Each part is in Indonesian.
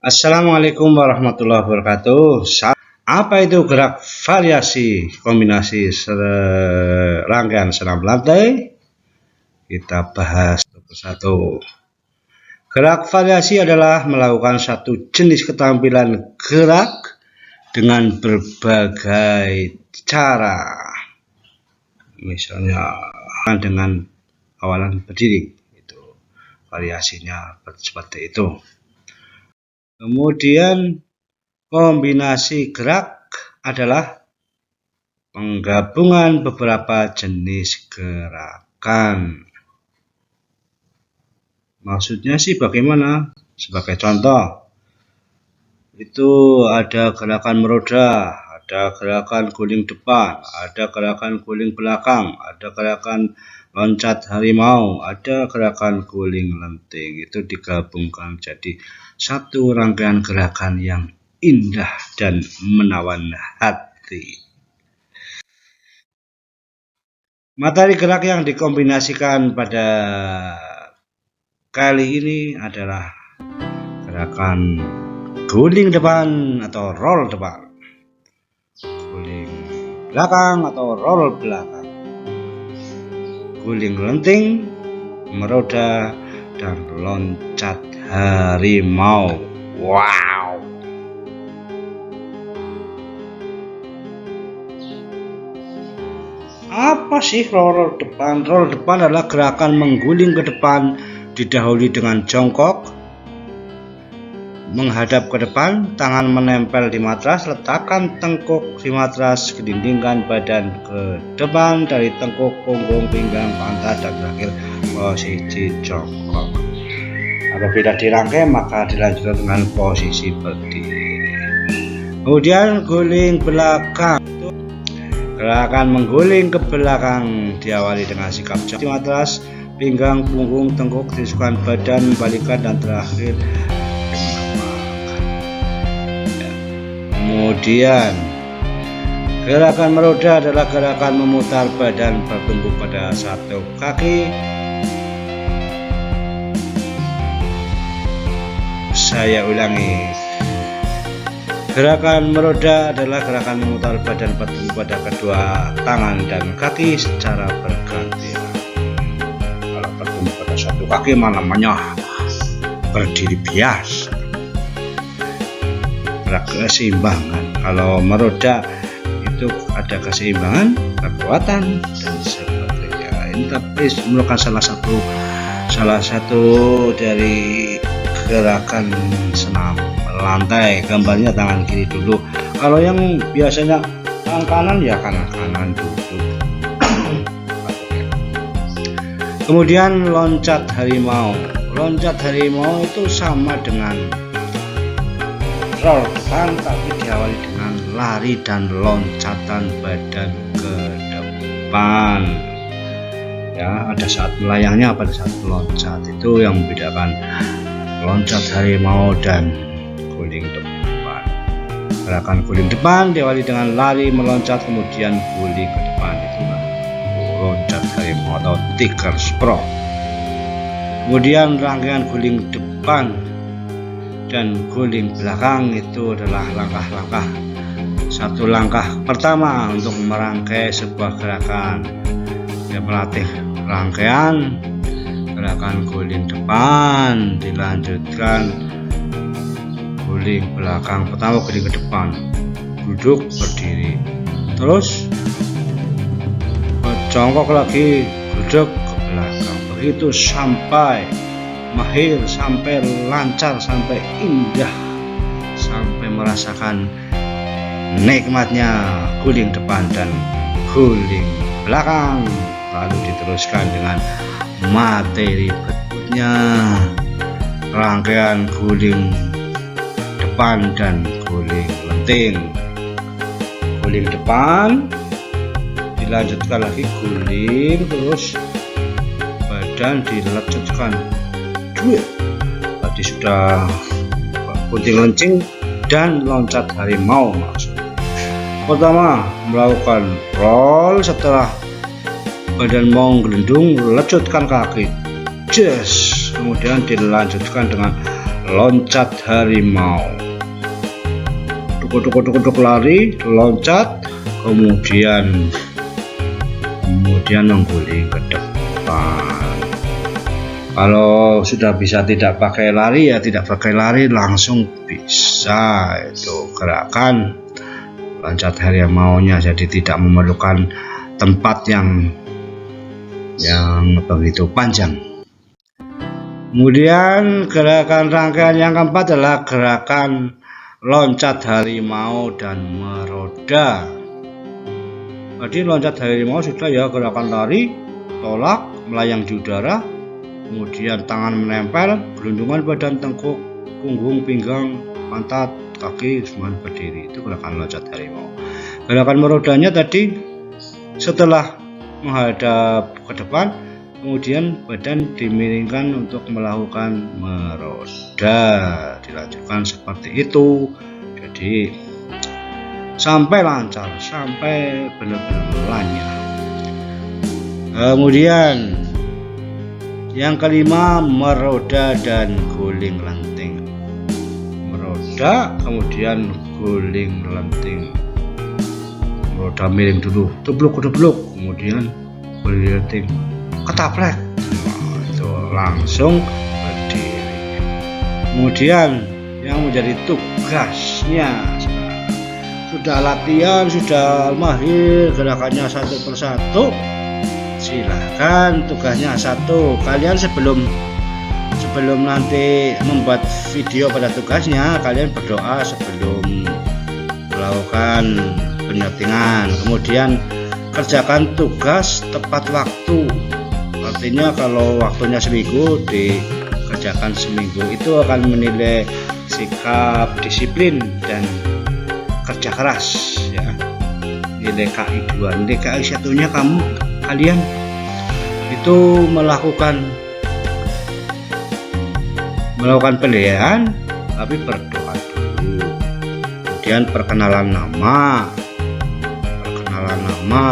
Assalamualaikum warahmatullahi wabarakatuh. Apa itu gerak variasi kombinasi rangkaian senam lantai? Kita bahas satu persatu. Gerak variasi adalah melakukan satu jenis keterampilan gerak dengan berbagai cara. Misalnya dengan awalan berdiri, itu variasinya seperti itu. Kemudian kombinasi gerak adalah penggabungan beberapa jenis gerakan. Maksudnya sih bagaimana? Sebagai contoh, itu ada gerakan meroda, ada gerakan guling depan, ada gerakan guling belakang, ada gerakan loncat harimau, ada gerakan guling lenting. Itu digabungkan jadi satu rangkaian gerakan yang indah dan menawan hati. Materi gerak yang dikombinasikan pada kali ini adalah gerakan guling depan atau roll depan, guling belakang atau roll belakang, guling lenting, meroda, dan loncat harimau. Wow. Apa sih roll depan? Roll depan adalah gerakan mengguling ke depan didahului dengan jongkok, menghadap ke depan, tangan menempel di matras, letakkan tengkuk di matras, gelindingkan badan ke depan dari tengkuk, punggung, pinggang, pantat, dan terakhir posisi jongkok. Apabila dirangkai maka dilanjutkan dengan posisi berdiri. Kemudian guling belakang. Gerakan mengguling ke belakang diawali dengan sikap jongkok di matras, pinggang, punggung, tengkuk, tisukan badan, balikan, dan terakhir kemudian gerakan meroda adalah gerakan memutar badan bertumpu pada satu kaki. Saya ulangi, gerakan meroda adalah gerakan memutar badan bertumpu pada kedua tangan dan kaki secara bergantian. Kalau bertumpu pada satu kaki namanya berdiri biasa, keseimbangan. Kalau meroda itu ada keseimbangan, kekuatan, dan sebagainya. Ini tapi merupakan salah satu dari gerakan senam lantai. Gambarnya tangan kiri dulu. Kalau yang biasanya tangan kanan ya kanan dulu. Kemudian loncat harimau. Loncat harimau itu sama dengan roll depan tapi diawali dengan lari dan loncatan badan ke depan. Ya, ada saat melayangnya, pada saat meloncat. Itu yang membedakan loncat harimau dan guling depan. Gerakan guling depan diawali dengan lari, meloncat, kemudian guling ke depan. Itulah loncat harimau atau tiger sprawl. Kemudian rangkaian guling depan dan guling belakang itu adalah langkah-langkah. Satu langkah pertama untuk merangkai sebuah gerakan, ya, melatih rangkaian gerakan guling depan, dilanjutkan guling belakang. Pertama guling ke depan, duduk, berdiri, terus jongkok lagi, duduk, ke belakang. Begitu sampai mahir, sampai lancar, sampai indah, sampai merasakan nikmatnya guling depan dan guling belakang. Lalu diteruskan dengan materi berikutnya, rangkaian guling depan dan guling lenting. Guling depan dilanjutkan lagi guling, terus badan dilecutkan. Tadi sudah gunting lencing dan loncat harimau. Maksudnya pertama melakukan roll, setelah badan mau gelendung, lecutkan kaki, kemudian dilanjutkan dengan loncat harimau. Duk lari, loncat, kemudian mengguling ke depan. Kalau sudah bisa tidak pakai lari ya tidak pakai lari, langsung bisa itu gerakan loncat harimaunya, jadi tidak memerlukan tempat yang begitu panjang. Kemudian gerakan rangkaian yang keempat adalah gerakan loncat harimau dan meroda. Jadi loncat harimau sudah ya, gerakan lari, tolak, melayang di udara, kemudian tangan menempel, gelundungan badan, tengkuk, punggung, pinggang, pantat, kaki semuanya berdiri. Itu gerakan loncat harimau. Gerakan merodanya tadi setelah menghadap ke depan, kemudian badan dimiringkan untuk melakukan meroda. Dilanjutkan seperti itu. Jadi sampai lancar, sampai benar-benar lanyah. Kemudian yang kelima, meroda dan guling lenting. Meroda kemudian guling lenting. Meroda miring dulu, tebluk, kemudian guling lenting ketaplek. Itu langsung berdiri. Kemudian yang menjadi tugasnya, sudah latihan, sudah mahir gerakannya satu persatu, silahkan tugasnya satu. Kalian sebelum nanti membuat video pada tugasnya, kalian berdoa sebelum melakukan penyuntingan. Kemudian kerjakan tugas tepat waktu. Artinya kalau waktunya seminggu, dikerjakan seminggu. Itu akan menilai sikap disiplin dan kerja keras ya. Nilai KI 2, nilai KI 1-nya kalian itu melakukan penilaian tapi berdoa dulu. Kemudian perkenalan nama,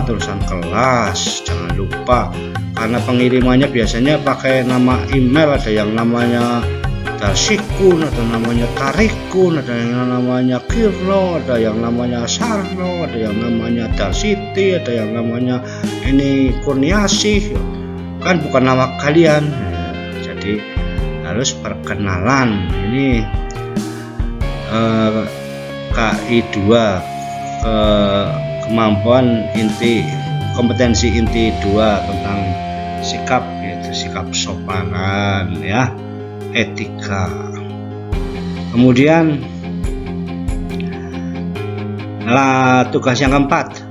tulisan kelas, jangan lupa, karena pengirimannya biasanya pakai nama email. Ada yang namanya Darsikun, ada namanya Tarikun, ada yang namanya Kirno, ada yang namanya Sarno, ada yang namanya Darsiti, ada yang namanya ini Kurniasih, kan bukan nama kalian. Jadi harus perkenalan. Ini KI 2, kemampuan inti, kompetensi inti 2 tentang sikap, yaitu sikap sopanan ya, etika. Kemudian tugas yang keempat,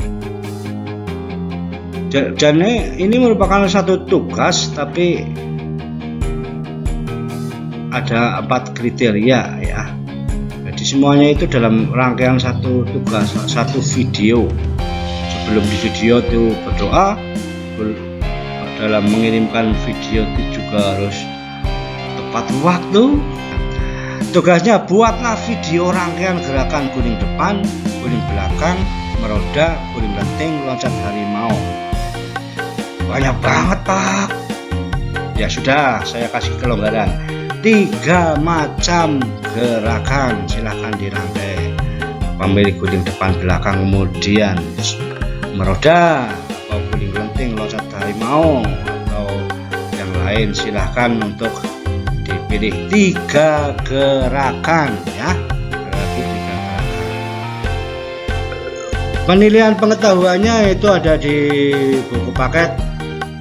dan ini merupakan satu tugas tapi ada 4 kriteria ya. Jadi semuanya itu dalam rangkaian satu tugas, satu video. Sebelum di video itu berdoa, dalam mengirimkan video itu juga harus tepat waktu. Tugasnya buatlah video rangkaian gerakan guling depan, guling belakang, meroda, guling lenting, loncat harimau. Banyak banget Pak. Ya sudah, saya kasih kelonggaran. 3 macam gerakan, silahkan dirangkai. Pemilik guling depan belakang, kemudian meroda atau guling lenting, loncat harimau atau yang lain, silahkan untuk dipilih 3 gerakan ya. Berarti 3 gerakan. Penilaian pengetahuannya itu ada di buku paket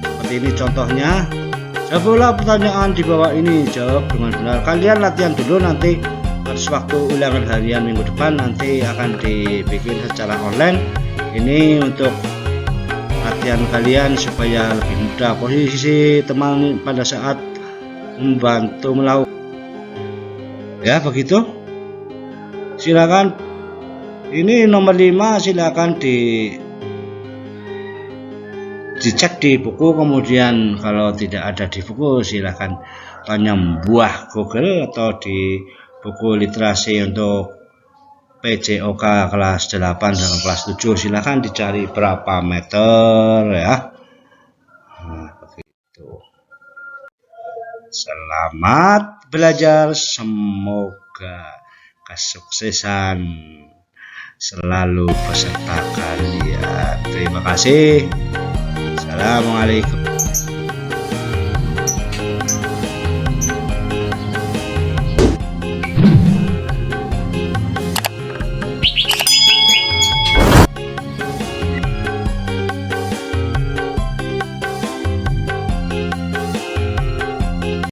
seperti ini contohnya. Jawablah pertanyaan di bawah ini, jawab dengan benar. Kalian latihan dulu, nanti harus waktu ulangan harian minggu depan nanti akan dibikin secara online. Ini untuk latihan kalian supaya lebih mudah posisi teman pada saat membantu melakukan ya, begitu. Silakan, ini nomor 5, silakan dicek di buku. Kemudian kalau tidak ada di buku, silakan tanya buah Google atau di buku literasi untuk PJOK kelas 8 dan kelas 7, silakan dicari berapa meter ya. Nah, begitu. Selamat belajar, semoga kesuksesan selalu beserta kalian. Terima kasih. Assalamualaikum.